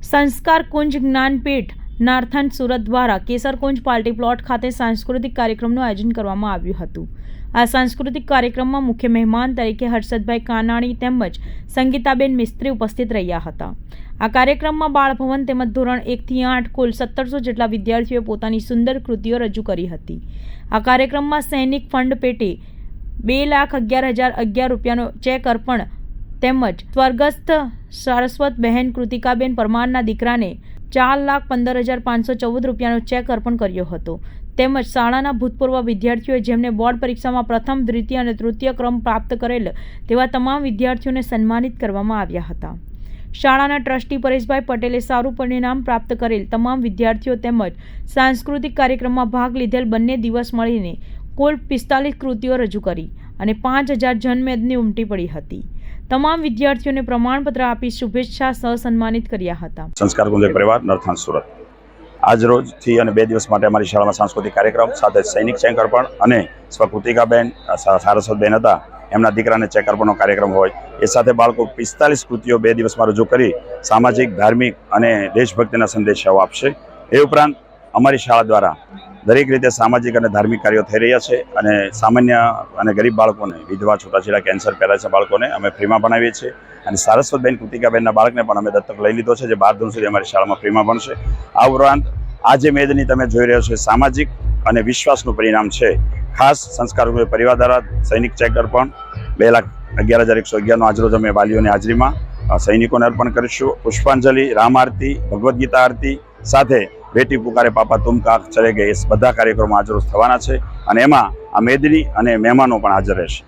સંસ્કાર કુંજ જ્ઞાનપીઠ નારથન સુરત દ્વારા કેસરકુંજ party plot ખાતે સાંસ્કૃતિક કાર્યક્રમનું આયોજન કરવામાં આવ્યું હતું। આ સાંસ્કૃતિક કાર્યક્રમમાં મુખ્ય મહેમાન તરીકે હર્ષદભાઈ કાનાણી તેમજ સંગીતાબેન મિસ્ત્રી ઉપસ્થિત રહ્યા હતા। આ કાર્યક્રમમાં બાળભવન તેમજ ધોરણ 1 થી 8 કુલ 1700 જેટલા વિદ્યાર્થીઓએ પોતાની સુંદર કૃતિઓ રજૂ કરી હતી। આ કાર્યક્રમમાં સૈનિક ફંડ પેટે 2,11,011 રૂપિયાનો ચેક અર્પણ તેમજ સ્વર્ગસ્થ સરસ્વત બહેન કૃતિકાબેન પરમારના દીકરાને 4,15,514 રૂપિયાનો ચેક અર્પણ કર્યો હતો। તેમજ શાળાના ભૂતપૂર્વ વિદ્યાર્થીઓએ જેમને બોર્ડ પરીક્ષામાં પ્રથમ, દ્વિતીય અને તૃતીય ક્રમ પ્રાપ્ત કરેલ તેવા તમામ વિદ્યાર્થીઓને સન્માનિત કરવામાં આવ્યા હતા। શાળાના ટ્રસ્ટી પરેશભાઈ પટેલે સારું પરિણામ પ્રાપ્ત કરેલ તમામ વિદ્યાર્થીઓ તેમજ સાંસ્કૃતિક કાર્યક્રમમાં ભાગ લીધેલ બંને દિવસ મળીને કુલ 45 કૃતિઓ રજૂ કરી અને 5,000 જનમેદની ઉમટી પડી હતી। તમામ વિદ્યાર્થીઓને પ્રમાણપત્ર આપી શુભેચ્છા સન્માનિત કર્યા હતા। સંસ્કાર કુંજ પરિવાર નરથાણ સુરત આજ રોજથી અને 2 દિવસ માટે અમારી શાળામાં સાંસ્કૃતિક કાર્યક્રમ સાથે સૈનિક ચેક અર્પણ અને સ્વકૃતિકાબેન સારસ્વતબેન હતા એમના દીકરાને ચેક અર્પણનો કાર્યક્રમ હોય એ સાથે બાળકો 45 કૃતિઓ 2 દિવસમાં રજૂ કરી સામાજિક, ધાર્મિક અને દેશભક્તિના સંદેશાઓ આપશે। એ ઉપરાંત અમારી શાળા દ્વારા દરેક રીતે સામાજિક અને ધાર્મિક કાર્યો થઈ રહ્યા છે અને સામાન્ય અને ગરીબ બાળકોને, વિધવા, છૂટાછેડા, કેન્સર પેરાલિસિસ બાળકોને અમે ફ્રીમાં ભણાવીએ છીએ અને સારસ્વતબેન કૃતિકાબેનના બાળકને પણ અમે દત્તક લઈ લીધો છે જે 12 ધોરણ સુધી અમારી શાળામાં ફ્રીમાં ભણશે। આ ઉપરાંત આ જે મેદની તમે જોઈ રહ્યો છો સામાજિક અને વિશ્વાસનું પરિણામ છે। ખાસ સંસ્કાર પરિવાર દ્વારા સૈનિક ચેક અર્પણ 2,11,111નો આજરોજ અમે વાલીઓની હાજરીમાં સૈનિકોને અર્પણ કરીશું। પુષ્પાંજલિ, રામ આરતી, ભગવદ્ ગીતા આરતી સાથે બેટી પુકારે પાપા તુમ કા ચલે ગયે, એ બધા કાર્યક્રમો આજરોજ થવાના છે અને એમાં આ મેદની અને મહેમાનો પણ હાજર રહેશે।